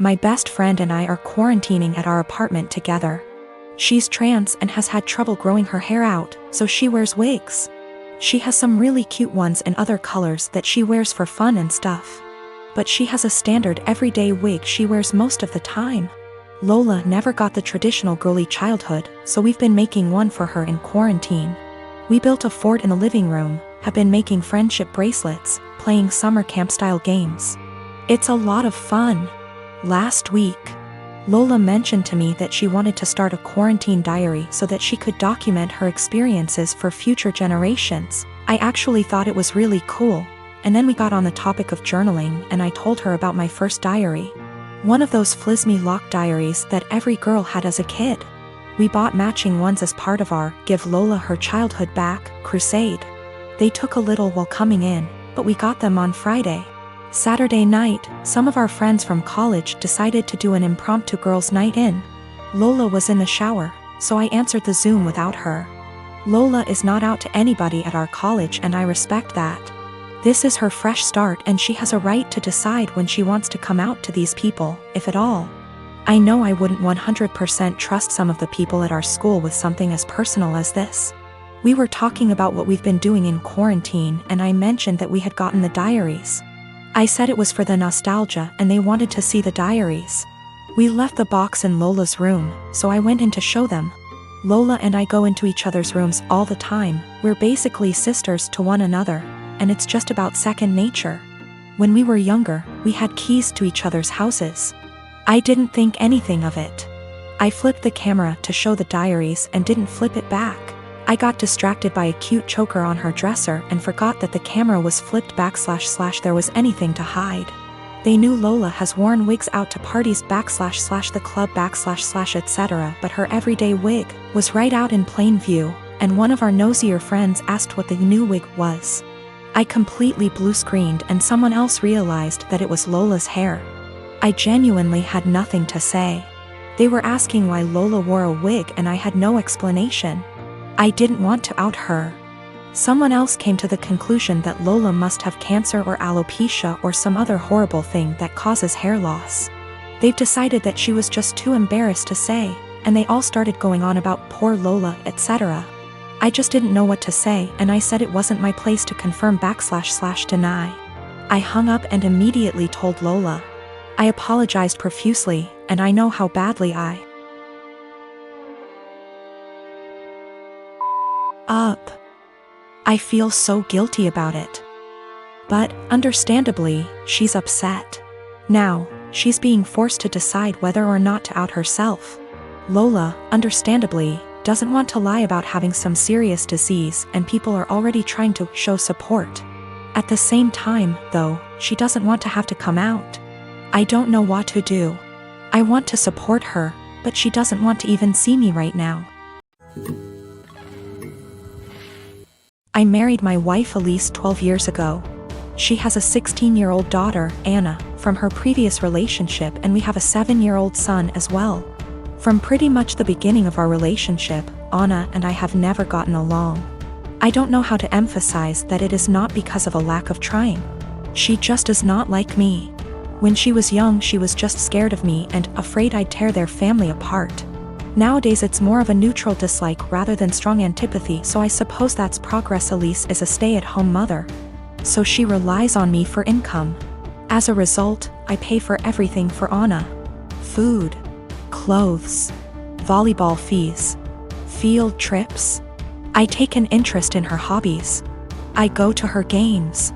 My best friend and I are quarantining at our apartment together. She's trans and has had trouble growing her hair out, so she wears wigs. She has some really cute ones in other colors that she wears for fun and stuff. But she has a standard everyday wig she wears most of the time. Lola never got the traditional girly childhood, so we've been making one for her in quarantine. We built a fort in the living room, have been making friendship bracelets, playing summer camp-style games. It's a lot of fun. Last week, Lola mentioned to me that she wanted to start a quarantine diary so that she could document her experiences for future generations. I actually thought it was really cool, and then we got on the topic of journaling and I told her about my first diary. One of those flismy lock diaries that every girl had as a kid. We bought matching ones as part of our Give Lola Her Childhood Back crusade. They took a little while coming in, but we got them on Friday. Saturday night, some of our friends from college decided to do an impromptu girls' night in. Lola was in the shower, so I answered the Zoom without her. Lola is not out to anybody at our college and I respect that. This is her fresh start and she has a right to decide when she wants to come out to these people, if at all. I know I wouldn't 100% trust some of the people at our school with something as personal as this. We were talking about what we've been doing in quarantine and I mentioned that we had gotten the diaries. I said it was for the nostalgia and they wanted to see the diaries. We left the box in Lola's room, so I went in to show them. Lola and I go into each other's rooms all the time, we're basically sisters to one another, and it's just about second nature. When we were younger, we had keys to each other's houses. I didn't think anything of it. I flipped the camera to show the diaries and didn't flip it back. I got distracted by a cute choker on her dresser and forgot that the camera was flipped back / there was anything to hide. They knew Lola has worn wigs out to parties / the club / etc., but her everyday wig was right out in plain view, and one of our nosier friends asked what the new wig was. I completely blue-screened and someone else realized that it was Lola's hair. I genuinely had nothing to say. They were asking why Lola wore a wig and I had no explanation. I didn't want to out her. Someone else came to the conclusion that Lola must have cancer or alopecia or some other horrible thing that causes hair loss. They've decided that she was just too embarrassed to say, and they all started going on about poor Lola, etc. I just didn't know what to say and I said it wasn't my place to confirm / deny. I hung up and immediately told Lola. I apologized profusely, and I know how badly I I feel so guilty about it. But, understandably, she's upset. Now, she's being forced to decide whether or not to out herself. Lola, understandably, doesn't want to lie about having some serious disease and people are already trying to show support. At the same time, though, she doesn't want to have to come out. I don't know what to do. I want to support her, but she doesn't want to even see me right now. I married my wife Elise 12 years ago. She has a 16-year-old daughter, Anna, from her previous relationship, and we have a 7-year-old son as well. From pretty much the beginning of our relationship, Anna and I have never gotten along. I don't know how to emphasize that it is not because of a lack of trying. She just does not like me. When she was young, she was just scared of me and afraid I'd tear their family apart. Nowadays it's more of a neutral dislike rather than strong antipathy, so I suppose that's progress. Elise is a stay-at-home mother, so she relies on me for income. As a result, I pay for everything for Anna. Food, clothes, volleyball fees, field trips. I take an interest in her hobbies. I go to her games.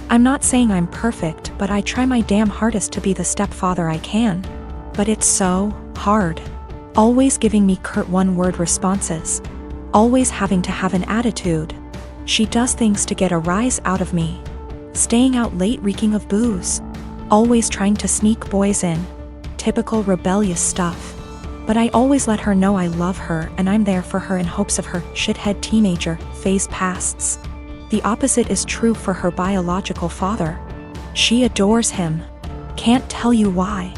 I'm not saying I'm perfect, but I try my damn hardest to be the stepfather I can. But it's so hard. Always giving me curt one-word responses. Always having to have an attitude. She does things to get a rise out of me. Staying out late reeking of booze. Always trying to sneak boys in. Typical rebellious stuff. But I always let her know I love her and I'm there for her in hopes of her shithead teenager phase passes. The opposite is true for her biological father. She adores him. Can't tell you why.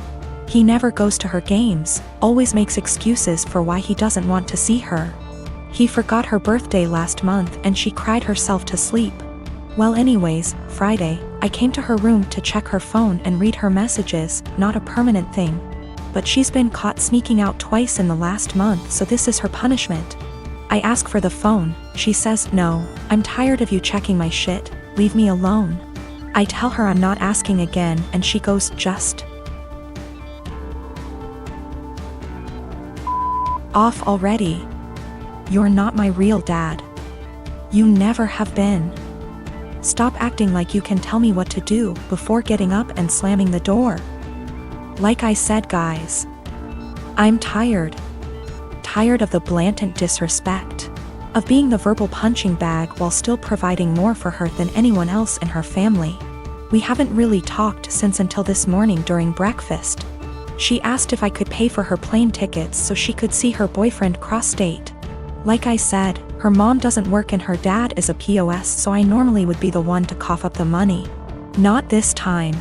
He never goes to her games, always makes excuses for why he doesn't want to see her. He forgot her birthday last month and she cried herself to sleep. Well anyways, Friday, I came to her room to check her phone and read her messages, not a permanent thing. But she's been caught sneaking out twice in the last month, so this is her punishment. I ask for the phone, she says, no, I'm tired of you checking my shit, leave me alone. I tell her I'm not asking again and she goes, just off already. You're not my real dad. You never have been. Stop acting like you can tell me what to do before getting up and slamming the door. Like I said, guys, I'm tired. Tired of the blatant disrespect. Of being the verbal punching bag while still providing more for her than anyone else in her family. We haven't really talked since until this morning during breakfast. She asked if I could pay for her plane tickets so she could see her boyfriend cross-state. Like I said, her mom doesn't work and her dad is a POS, so I normally would be the one to cough up the money. Not this time.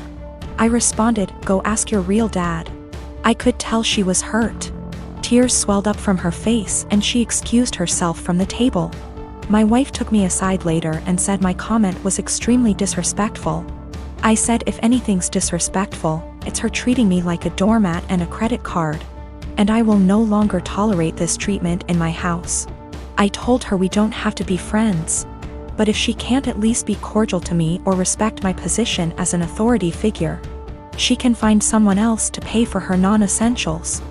I responded, go ask your real dad. I could tell she was hurt. Tears swelled up from her face and she excused herself from the table. My wife took me aside later and said my comment was extremely disrespectful. I said if anything's disrespectful, it's her treating me like a doormat and a credit card. And I will no longer tolerate this treatment in my house. I told her we don't have to be friends. But if she can't at least be cordial to me or respect my position as an authority figure, she can find someone else to pay for her non-essentials.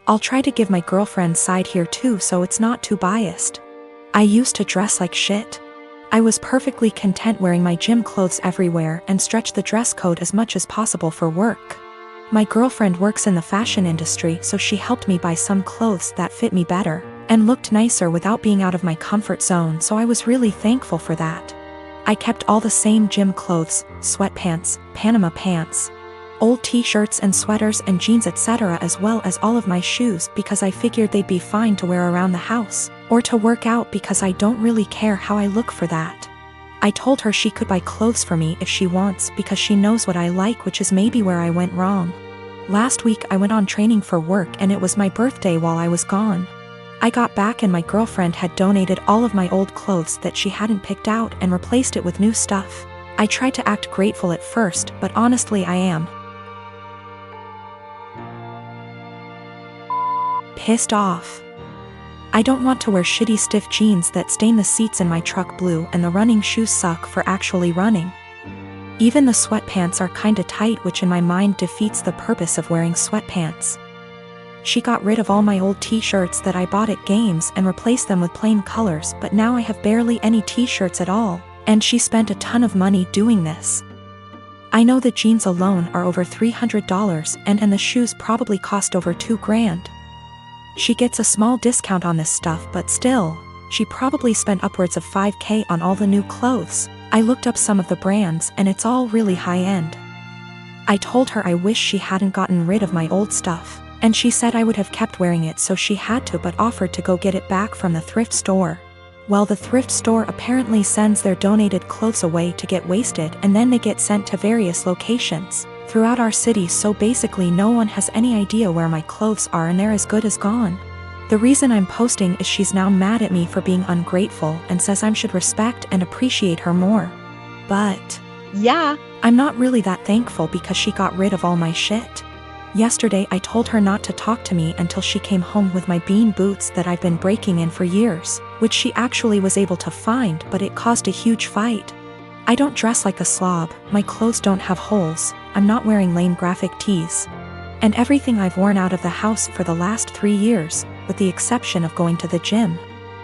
I'll try to give my girlfriend's side here too so it's not too biased. I used to dress like shit. I was perfectly content wearing my gym clothes everywhere and stretch the dress code as much as possible for work. My girlfriend works in the fashion industry, so she helped me buy some clothes that fit me better and looked nicer without being out of my comfort zone, so I was really thankful for that. I kept all the same gym clothes, sweatpants, Panama pants, old t-shirts and sweaters and jeans etc., as well as all of my shoes because I figured they'd be fine to wear around the house or to work out because I don't really care how I look for that. I told her she could buy clothes for me if she wants because she knows what I like, which is maybe where I went wrong. Last week I went on training for work and it was my birthday while I was gone. I got back and my girlfriend had donated all of my old clothes that she hadn't picked out and replaced it with new stuff. I tried to act grateful at first, but honestly I am pissed off. I don't want to wear shitty stiff jeans that stain the seats in my truck blue, and the running shoes suck for actually running. Even the sweatpants are kinda tight, which in my mind defeats the purpose of wearing sweatpants. She got rid of all my old t-shirts that I bought at games and replaced them with plain colors, but now I have barely any t-shirts at all, and she spent a ton of money doing this. I know the jeans alone are over $300 and the shoes probably cost over $2,000. She gets a small discount on this stuff, but still, she probably spent upwards of $5,000 on all the new clothes. I looked up some of the brands and it's all really high-end. I told her I wish she hadn't gotten rid of my old stuff, and she said I would have kept wearing it, so she had to, but offered to go get it back from the thrift store. Well, the thrift store apparently sends their donated clothes away to get wasted and then they get sent to various locations throughout our city, so basically no one has any idea where my clothes are and they're as good as gone. The reason I'm posting is she's now mad at me for being ungrateful and says I should respect and appreciate her more. But yeah, I'm not really that thankful because she got rid of all my shit. Yesterday I told her not to talk to me until she came home with my bean boots that I've been breaking in for years, which she actually was able to find, but it caused a huge fight. I don't dress like a slob, my clothes don't have holes, I'm not wearing lame graphic tees. And everything I've worn out of the house for the last 3 years, with the exception of going to the gym.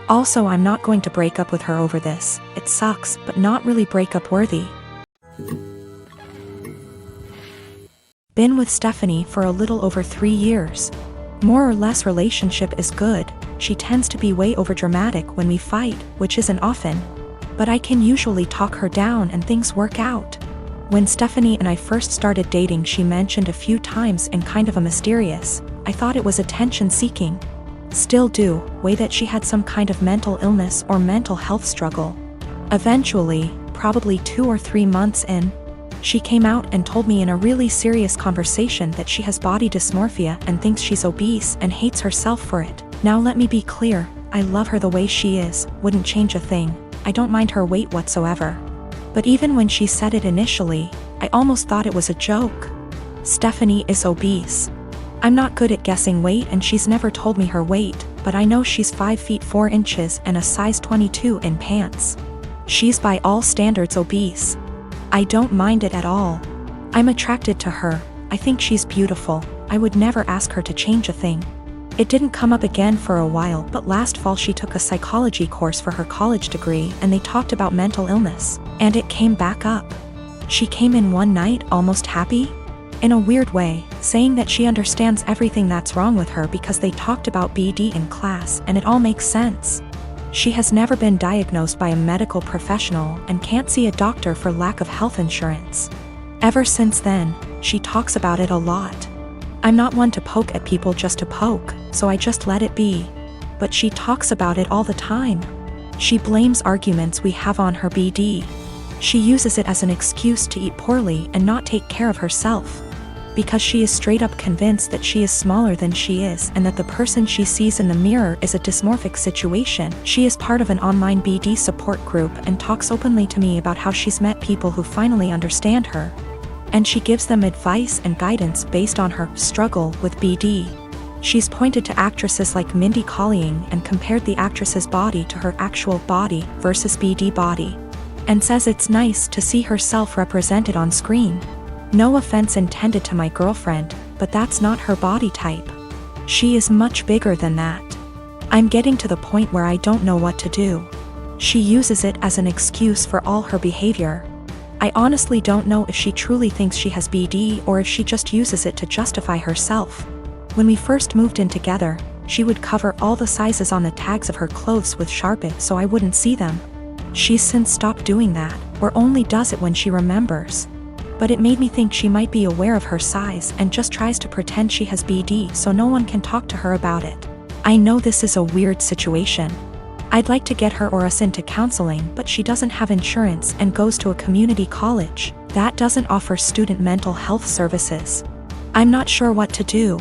Also, I'm not going to break up with her over this. It sucks, but not really breakup worthy. Been with Stephanie for a little over 3 years. More or less relationship is good. She tends to be way overdramatic when we fight, which isn't often. But I can usually talk her down and things work out. When Stephanie and I first started dating, she mentioned a few times in kind of a mysterious, I thought it was attention-seeking, still do, way that she had some kind of mental illness or mental health struggle. Eventually, probably 2 or 3 months in, she came out and told me in a really serious conversation that she has body dysmorphia and thinks she's obese and hates herself for it. Now let me be clear, I love her the way she is, wouldn't change a thing. I don't mind her weight whatsoever. But even when she said it initially, I almost thought it was a joke. Stephanie is obese. I'm not good at guessing weight and she's never told me her weight, but I know she's 5 feet 4 inches and a size 22 in pants. She's by all standards obese. I don't mind it at all. I'm attracted to her. I think she's beautiful. I would never ask her to change a thing. It didn't come up again for a while, but last fall she took a psychology course for her college degree and they talked about mental illness, and it came back up. She came in one night almost happy, in a weird way, saying that she understands everything that's wrong with her because they talked about BD in class and it all makes sense. She has never been diagnosed by a medical professional and can't see a doctor for lack of health insurance. Ever since then, she talks about it a lot. I'm not one to poke at people just to poke, so I just let it be. But she talks about it all the time. She blames arguments we have on her BD. She uses it as an excuse to eat poorly and not take care of herself. Because she is straight up convinced that she is smaller than she is and that the person she sees in the mirror is a dysmorphic situation, she is part of an online BD support group and talks openly to me about how she's met people who finally understand her. And she gives them advice and guidance based on her struggle with BD. She's pointed to actresses like Mindy Kaling and compared the actress's body to her actual body versus BD body, and says it's nice to see herself represented on screen. No offense intended to my girlfriend, but that's not her body type. She is much bigger than that. I'm getting to the point where I don't know what to do. She uses it as an excuse for all her behavior. I honestly don't know if she truly thinks she has BD or if she just uses it to justify herself. When we first moved in together, she would cover all the sizes on the tags of her clothes with Sharpie so I wouldn't see them. She's since stopped doing that, or only does it when she remembers. But it made me think she might be aware of her size and just tries to pretend she has BD so no one can talk to her about it. I know this is a weird situation. I'd like to get her or us into counseling, but she doesn't have insurance and goes to a community college that doesn't offer student mental health services. I'm not sure what to do.